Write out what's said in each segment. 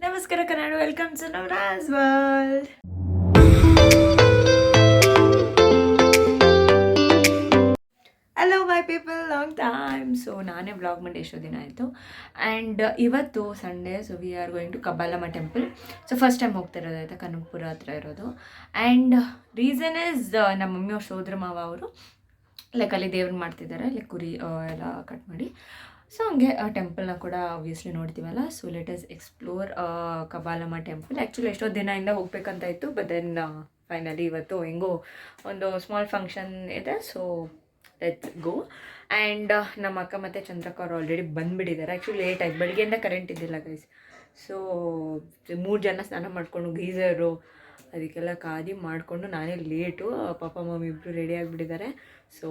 ನಮಸ್ಕಾರ Kannada, welcome to Navraj world. Hello my people, long time. So ನಾನೇ vlog ಮಾಡಿ ಎಷ್ಟೋ ದಿನ ಆಯಿತು. ಆ್ಯಂಡ್ ಇವತ್ತು Sunday, so we are going to Kabbalamma temple. So first time ಹೋಗ್ತಾ ಇರೋದು ಆಯಿತಾ, ಕನಕಪುರ ಹತ್ರ ಇರೋದು. ಆ್ಯಂಡ್ ರೀಸನ್ ಇಸ್ ನಮ್ಮ ಮಮ್ಮಿಯವ್ರ ಸೋದರ ಮಾವ ಅವರು ಲೈಕ್ ಅಲ್ಲಿ ದೇವ್ರನ್ನ ಮಾಡ್ತಿದ್ದಾರೆ, ಲೈಕ್ ಕುರಿ ಎಲ್ಲ ಕಟ್ ಮಾಡಿ. ಸೊ ಹಂಗೆ ಟೆಂಪಲ್ನ ಕೂಡ ಆಬ್ವಿಯಸ್ಲಿ ನೋಡ್ತೀವಲ್ಲ. So let us explore Kabbalamma temple. Actually ಎಷ್ಟೋ ದಿನದಿಂದ ಹೋಗ್ಬೇಕಂತ ಇತ್ತು, ಬಟ್ ದೆನ್ ಫೈನಲಿ ಇವತ್ತು ಹೆಂಗೋ ಒಂದು ಸ್ಮಾಲ್ ಫಂಕ್ಷನ್ ಇದೆ, ಸೊ ಲೆಟ್ಸ್ ಗೋ. ಆ್ಯಂಡ್ ನಮ್ಮ ಅಕ್ಕ ಮತ್ತು ಚಂದ್ರಕ್ಕ ಅವ್ರು ಆಲ್ರೆಡಿ ಬಂದುಬಿಟ್ಟಿದ್ದಾರೆ. ಆ್ಯಕ್ಚುಲಿ ಲೇಟ್ ಆಯ್ತು, ಬೆಳಗ್ಗೆಯಿಂದ ಕರೆಂಟ್ ಇದ್ದಿಲ್ಲ ಗೈಸ್. ಸೊ 3 ಜನ ಸ್ನಾನ ಮಾಡಿಕೊಂಡು ಗೀಝರು ಅದಕ್ಕೆಲ್ಲ ಕಾದಿ ಮಾಡಿಕೊಂಡು ನಾನೇ ಲೇಟು. ಪಾಪ ಮಮ್ಮಿ ಇಬ್ಬರು ರೆಡಿ ಆಗಿಬಿಟ್ಟಿದ್ದಾರೆ. So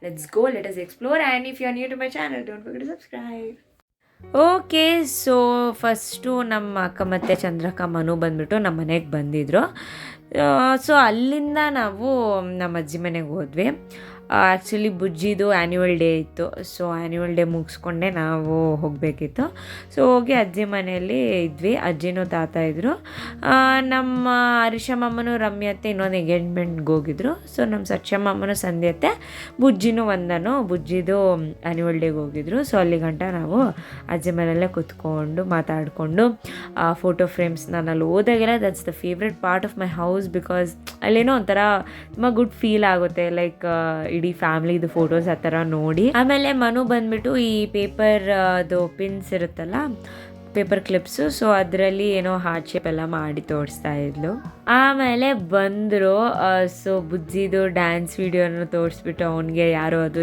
let's go, let us explore. And if you are new to my channel, don't forget to subscribe. Okay, so first ನಮ್ಮ ಅಕ್ಕ ಮತ್ತು ಚಂದ್ರಕ್ಕ ಮನು ಬಂದುಬಿಟ್ಟು ನಮ್ಮ ಮನೆಗೆ ಬಂದಿದ್ದರು. ಸೊ ಅಲ್ಲಿಂದ ನಾವು ನಮ್ಮ ಅಜ್ಜಿ ಮನೆಗೆ ಹೋದ್ವಿ. ಆ್ಯಕ್ಚುಲಿ ಬುಜ್ಜಿದು ಆ್ಯನ್ಯುವಲ್ ಡೇ ಇತ್ತು. ಸೊ ಆ್ಯನ್ಯುವಲ್ ಡೇ ಮುಗಿಸ್ಕೊಂಡೆ ನಾವು ಹೋಗಬೇಕಿತ್ತು. ಸೊ ಹೋಗಿ ಅಜ್ಜಿ ಮನೆಯಲ್ಲಿ ಇದ್ವಿ. ಅಜ್ಜಿನೂ ತಾತ ಇದ್ದರು. ನಮ್ಮ ಹರೀಶಮ್ಮಮ್ಮನೂ ರಮ್ಯತ್ತೆ ಇನ್ನೊಂದು ಎಂಗೇಜ್ಮೆಂಟ್ಗೆ ಹೋಗಿದ್ರು. ಸೊ ನಮ್ಮ ಸತ್ಯಮ್ಮಮ್ಮನೂ ಸಂಧ್ಯತೆ, ಬುಜ್ಜಿನೂ ಒಂದನು ಬುಜ್ಜಿದು ಆ್ಯನ್ಯುವಲ್ ಡೇಗೆ ಹೋಗಿದ್ರು. ಸೊ ಅಲ್ಲಿ ಗಂಟ ನಾವು ಅಜ್ಜಿ ಮನೆಯಲ್ಲೇ ಕೂತ್ಕೊಂಡು ಮಾತಾಡಿಕೊಂಡು ಫೋಟೋ ಫ್ರೇಮ್ಸ್ ನಾನು ಅಲ್ಲಿ ಹೋದಾಗೆಲ್ಲ that's the favourite part of my house. Because ಅಲ್ಲೇನೋ ಒಂಥರ ತುಂಬ ಗುಡ್ ಫೀಲ್ ಆಗುತ್ತೆ, ಲೈಕ್ ಇಡೀ ಫ್ಯಾಮ್ಲಿದು ಫೋಟೋಸ್ ಆ ಥರ ನೋಡಿ. ಆಮೇಲೆ ಮನು ಬಂದುಬಿಟ್ಟು ಈ ಪೇಪರ್ ಅದು ಪಿನ್ಸ್ ಇರುತ್ತಲ್ಲ, ಪೇಪರ್ ಕ್ಲಿಪ್ಸು, ಸೊ ಅದರಲ್ಲಿ ಏನೋ ಹಾರ್ಟ್ ಶೇಪ್ ಎಲ್ಲ ಮಾಡಿ ತೋರಿಸ್ತಾ ಇದ್ಲು. ಆಮೇಲೆ ಬಂದರು. ಸೊ ಬುಜ್ಜಿದು ಡ್ಯಾನ್ಸ್ ವೀಡಿಯೋನ ತೋರಿಸ್ಬಿಟ್ಟು ಅವನಿಗೆ ಯಾರೋ ಅದು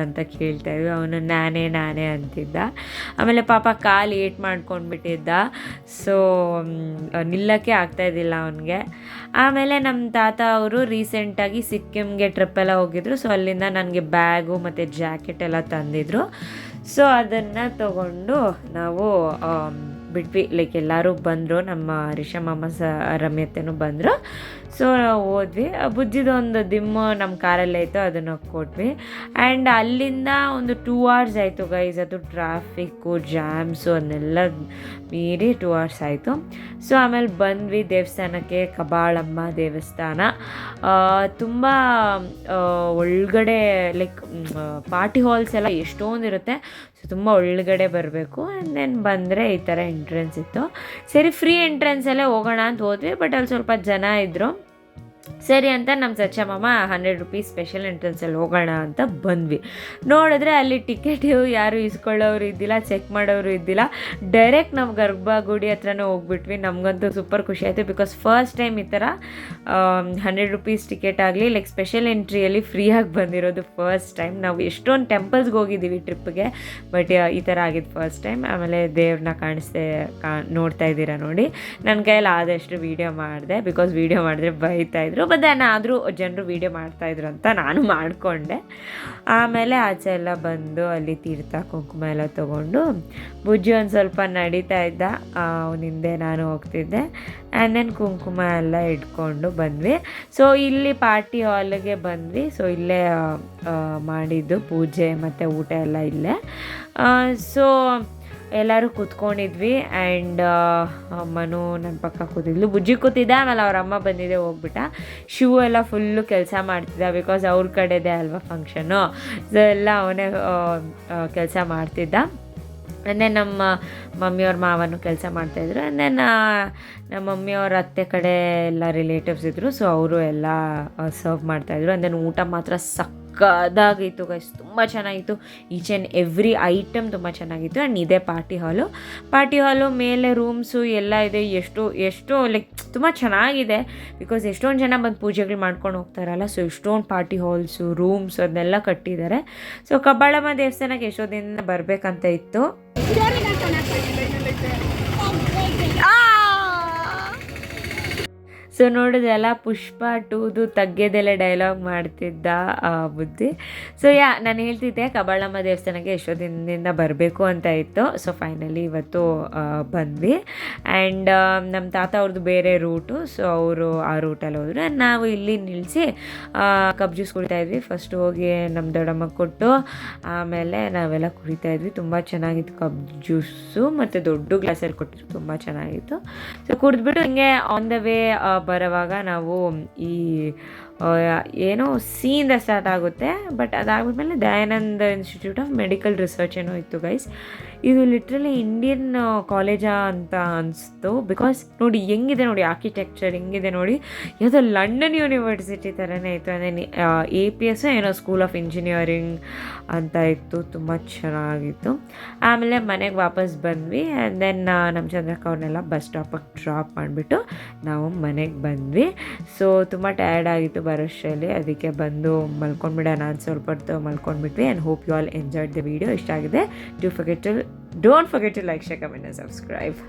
ಅಂತ ಕೇಳ್ತಾಯಿದ್ವಿ. ಅವನು ನಾನೇ ಅಂತಿದ್ದ. ಆಮೇಲೆ ಪಾಪ ಕಾಲು ಏಟ್ ಮಾಡ್ಕೊಂಡ್ಬಿಟ್ಟಿದ್ದ. ಸೊ ನಿಲ್ಲಕ್ಕೆ ಆಗ್ತಾಯಿದ್ದಿಲ್ಲ ಅವನಿಗೆ. ಆಮೇಲೆ ನಮ್ಮ ತಾತ ಅವರು ರೀಸೆಂಟಾಗಿ ಸಿಕ್ಕಿಮ್ಗೆ ಟ್ರಿಪ್ಪೆಲ್ಲ ಹೋಗಿದ್ರು. ಸೊ ಅಲ್ಲಿಂದ ನನಗೆ ಬ್ಯಾಗು ಮತ್ತು ಜಾಕೆಟ್ ಎಲ್ಲ ತಂದಿದ್ರು. ಸೊ ಅದನ್ನು ತಗೊಂಡು ನಾವು ಬಿಟ್ವಿ. ಲೈಕ್ ಎಲ್ಲರೂ ಬಂದರು, ನಮ್ಮ ರಿಷಮಮ್ಮ ರಮ್ಯತೆನೂ ಬಂದರು. ಸೊ ನಾವು ಹೋದ್ವಿ. ಬುಜ್ಜಿದೊಂದು ದಿಮ್ಮು ನಮ್ಮ ಕಾರಲ್ಲೇ ಇತ್ತು, ಅದನ್ನು ಕೊಟ್ವಿ. ಆ್ಯಂಡ್ ಅಲ್ಲಿಂದ ಒಂದು 2 hours ಆಯಿತು ಗೈಸ್. ಅದು ಟ್ರಾಫಿಕ್ಕು ಜಾಮ್ಸು ಅದನ್ನೆಲ್ಲ ಮೀರಿ 2 hours ಆಯಿತು. ಸೊ ಆಮೇಲೆ ಬಂದ್ವಿ ದೇವಸ್ಥಾನಕ್ಕೆ, ಕಬ್ಬಾಳಮ್ಮ ದೇವಸ್ಥಾನ. ತುಂಬ ಒಳಗಡೆ ಲೈಕ್ ಪಾರ್ಟಿ ಹಾಲ್ಸ್ ಎಲ್ಲ ಎಷ್ಟೊಂದಿರುತ್ತೆ. ಸೊ ತುಂಬ ಒಳಗಡೆ ಬರಬೇಕು. ಆ್ಯಂಡ್ ದೆನ್ ಬಂದರೆ ಈ ಥರ ಎಂಟ್ರೆನ್ಸ್ ಇತ್ತು. ಸರಿ, ಫ್ರೀ ಎಂಟ್ರೆನ್ಸಲ್ಲೇ ಹೋಗೋಣ ಅಂತ ಹೋದ್ವಿ. ಬಟ್ ಅಲ್ಲಿ ಸ್ವಲ್ಪ ಜನ ಇದ್ದರು. ಸರಿ ಅಂತ ನಮ್ಮ ಸಚ್ಚಮ್ಮಮ್ಮ 100 rupees ಸ್ಪೆಷಲ್ ಎಂಟ್ರೆನ್ಸಲ್ಲಿ ಹೋಗೋಣ ಅಂತ ಬಂದ್ವಿ. ನೋಡಿದ್ರೆ ಅಲ್ಲಿ ಟಿಕೆಟ್ ಯಾರು ಇಸ್ಕೊಳ್ಳೋರು ಇದ್ದಿಲ್ಲ, ಚೆಕ್ ಮಾಡೋರು ಇದ್ದಿಲ್ಲ. ಡೈರೆಕ್ಟ್ ನಾವು ಗರ್ಭಗುಡಿ ಹತ್ರನೇ ಹೋಗ್ಬಿಟ್ವಿ. ನಮಗಂತೂ ಸೂಪರ್ ಖುಷಿ ಆಯಿತು. ಬಿಕಾಸ್ ಫಸ್ಟ್ ಟೈಮ್ ಈ ಥರ 100 rupees ಟಿಕೆಟ್ ಆಗಲಿ ಲೈಕ್ ಸ್ಪೆಷಲ್ ಎಂಟ್ರಿಯಲ್ಲಿ ಫ್ರೀಯಾಗಿ ಬಂದಿರೋದು ಫಸ್ಟ್ ಟೈಮ್. ನಾವು ಎಷ್ಟೊಂದು ಟೆಂಪಲ್ಸ್ಗೆ ಹೋಗಿದ್ದೀವಿ ಟ್ರಿಪ್ಗೆ, ಬಟ್ ಈ ಥರ ಆಗಿದ್ದು ಫಸ್ಟ್ ಟೈಮ್. ಆಮೇಲೆ ದೇವ್ರನ್ನ ನೋಡ್ತಾ ಇದ್ದೀರಾ ನೋಡಿ. ನನ್ನ ಕೈಯಲ್ಲಿ ಆದಷ್ಟು ವೀಡಿಯೋ ಮಾಡಿದೆ, ಬಿಕಾಸ್ ವೀಡಿಯೋ ಮಾಡಿದ್ರೆ ಬೈತಾಯಿದ್ರು. ಬಟ್ ಆದರೂ ಜನರು ವೀಡಿಯೋ ಮಾಡ್ತಾಯಿದ್ರು ಅಂತ ನಾನು ಮಾಡಿಕೊಂಡೆ. ಆಮೇಲೆ ಆಚೆ ಎಲ್ಲ ಬಂದು ಅಲ್ಲಿ ತೀರ್ಥ ಕುಂಕುಮ ಎಲ್ಲ ತೊಗೊಂಡು ಬುಜ್ಜಿ ಒಂದು ಸ್ವಲ್ಪ ನಡೀತಾ ಇದ್ದ, ಅವನಿಂದೆ ನಾನು ಹೋಗ್ತಿದ್ದೆ. ಆ್ಯಂಡ್ ದೆನ್ ಕುಂಕುಮ ಎಲ್ಲ ಇಟ್ಕೊಂಡು ಬಂದ್ವಿ. ಸೊ ಇಲ್ಲಿ ಪಾರ್ಟಿ ಹಾಲಿಗೆ ಬಂದ್ವಿ. ಸೊ ಇಲ್ಲೇ ಮಾಡಿದ್ದು ಪೂಜೆ ಮತ್ತು ಊಟ ಎಲ್ಲ ಇಲ್ಲೇ. ಸೊ ಎಲ್ಲರೂ ಕೂತ್ಕೊಂಡಿದ್ವಿ. ಆ್ಯಂಡ್ ಮನು ನನ್ನ ಪಕ್ಕ ಕೂತಿದ್ಲು, ಬುಜ್ಜಿ ಕೂತಿದ್ದೆ. ಆಮೇಲೆ ಅವ್ರ ಅಮ್ಮ ಬಂದಿದ್ದೆ, ಹೋಗ್ಬಿಟ್ಟ. ಶಿವು ಎಲ್ಲ ಫುಲ್ಲು ಕೆಲಸ ಮಾಡ್ತಿದ್ದ, ಬಿಕಾಸ್ ಅವ್ರ ಕಡೆದೇ ಅಲ್ವಾ ಫಂಕ್ಷನು. ಸೊ ಎಲ್ಲ ಅವನೇ ಕೆಲಸ ಮಾಡ್ತಿದ್ದ. ಆ್ಯಂಡ್ ದೆನ್ ನಮ್ಮ ಮಮ್ಮಿಯವ್ರ ಮಾವನು ಕೆಲಸ ಮಾಡ್ತಾಯಿದ್ರು. ಆ್ಯಂಡ್ ದೆನ್ ನಮ್ಮ ಮಮ್ಮಿಯವ್ರ ಅತ್ತೆ ಕಡೆ ಎಲ್ಲ ರಿಲೇಟಿವ್ಸ್ ಇದ್ದರು. ಸೊ ಅವರು ಎಲ್ಲ ಸರ್ವ್ ಮಾಡ್ತಾಯಿದ್ರು. ಆ್ಯಂಡ್ ದೆನ್ ಊಟ ಮಾತ್ರ ಸಕ್ಕದಾಗಿತ್ತು ಗೈಸ್, ತುಂಬ ಚೆನ್ನಾಗಿತ್ತು. ಈಚ್ ಆ್ಯಂಡ್ ಎವ್ರಿ ಐಟಮ್ ತುಂಬ ಚೆನ್ನಾಗಿತ್ತು. ಆ್ಯಂಡ್ ಇದೇ ಪಾರ್ಟಿ ಹಾಲು ಮೇಲೆ ರೂಮ್ಸು ಎಲ್ಲ ಇದೆ. ಎಷ್ಟೋ ಲೈಕ್ ತುಂಬ ಚೆನ್ನಾಗಿದೆ. ಬಿಕಾಸ್ ಎಷ್ಟೊಂದು ಜನ ಬಂದು ಪೂಜೆಗಳು ಮಾಡ್ಕೊಂಡು ಹೋಗ್ತಾರಲ್ಲ. ಸೊ ಎಷ್ಟೊಂದು ಪಾರ್ಟಿ ಹಾಲ್ಸು ರೂಮ್ಸು ಅದನ್ನೆಲ್ಲ ಕಟ್ಟಿದ್ದಾರೆ. ಸೊ ಕಬ್ಬಾಳಮ್ಮ ದೇವಸ್ಥಾನಕ್ಕೆ ಎಷ್ಟೋ ದಿನ ಬರಬೇಕಂತ ಇತ್ತು. ಸೊ ಸೊ ನೋಡೋದೆಲ್ಲ ಪುಷ್ಪ 2ದು ತಗ್ಗೆದೆಲ್ಲ ಡೈಲಾಗ್ ಮಾಡ್ತಿದ್ದ ಬುದ್ಧಿ. ಸೊ ನಾನು ಹೇಳ್ತಿದ್ದೆ ಕಬ್ಬಾಳಮ್ಮ ದೇವಸ್ಥಾನಕ್ಕೆ ಎಷ್ಟೋ ದಿನದಿಂದ ಬರಬೇಕು ಅಂತ ಇತ್ತು. ಸೊ ಫೈನಲಿ ಇವತ್ತು ಬಂದ್ವಿ. ಆ್ಯಂಡ್ ನಮ್ಮ ತಾತ ಅವ್ರದ್ದು ಬೇರೆ ರೂಟು, ಸೊ ಅವರು ಆ ರೂಟಲ್ಲಿ ಹೋದ್ರು. ನಾವು ಇಲ್ಲಿ ನಿಲ್ಲಿಸಿ ಕಬ್ ಜ್ಯೂಸ್ ಕುಡಿತಾಯಿದ್ವಿ. ಫಸ್ಟ್ ಹೋಗಿ ನಮ್ಮ ದೊಡ್ಡಮ್ಮಗೆ ಕೊಟ್ಟು ಆಮೇಲೆ ನಾವೆಲ್ಲ ಕುಡಿತಾಯಿದ್ವಿ. ತುಂಬ ಚೆನ್ನಾಗಿತ್ತು ಕಬ್ ಜ್ಯೂಸು, ಮತ್ತು ದೊಡ್ಡ ಗ್ಲಾಸಲ್ಲಿ ಕೊಟ್ಟಿದ್ರು, ತುಂಬ ಚೆನ್ನಾಗಿತ್ತು. ಸೊ ಕುಡಿದ್ಬಿಟ್ಟು ಹಿಂಗೆ ಆನ್ ದ ವೇ ಬರೋವಾಗ ನಾವು ಈ ಏನೋ ಸಿಯಿಂದ ಸ್ಟಾರ್ಟ್ ಆಗುತ್ತೆ, ಬಟ್ ಅದಾಗ್ಬಿಟ್ಮೇಲೆ Dayananda institute of medical research ಏನೋ ಇತ್ತು ಗೈಸ್. ಇದು ಲಿಟ್ರಲಿ ಇಂಡಿಯನ್ ಕಾಲೇಜಾ ಅಂತ ಅನಿಸ್ತು. ಬಿಕಾಸ್ ನೋಡಿ ಹೆಂಗಿದೆ ನೋಡಿ, ಆರ್ಕಿಟೆಕ್ಚರ್ ಹೆಂಗಿದೆ ನೋಡಿ, ಯಾವುದೋ ಲಂಡನ್ ಯೂನಿವರ್ಸಿಟಿ ಥರನೇ ಇತ್ತು. ಅದೇ APS ಏನೋ ಸ್ಕೂಲ್ ಆಫ್ ಇಂಜಿನಿಯರಿಂಗ್ ಅಂತ ಇತ್ತು, ತುಂಬ ಚೆನ್ನಾಗಿತ್ತು. ಆಮೇಲೆ ಮನೆಗೆ ವಾಪಸ್ ಬಂದ್ವಿ. ಆ್ಯಂಡ್ ದೆನ್ ನಮ್ಮ ಚಂದ್ರಕ್ಕ ಅವ್ರನ್ನೆಲ್ಲ ಬಸ್ ಸ್ಟಾಪಿಗೆ ಡ್ರಾಪ್ ಮಾಡಿಬಿಟ್ಟು ನಾವು ಮನೆಗೆ ಬಂದ್ವಿ. ಸೊ ತುಂಬ ಟಯರ್ಡ್ ಆಗಿತ್ತು ಬರೋಷ್ಟರಲ್ಲಿ, ಅದಕ್ಕೆ ಬಂದು ಮಲ್ಕೊಂಡ್ಬಿಡೋಣ ಅಂತ ಸ್ವಲ್ಪ ಹೊತ್ತು ಮಲ್ಕೊಂಡ್ಬಿಟ್ವಿ. And hope you all enjoyed the video. ಇಷ್ಟ ಆಗಿದೆ. Don't forget to like, share, comment and subscribe.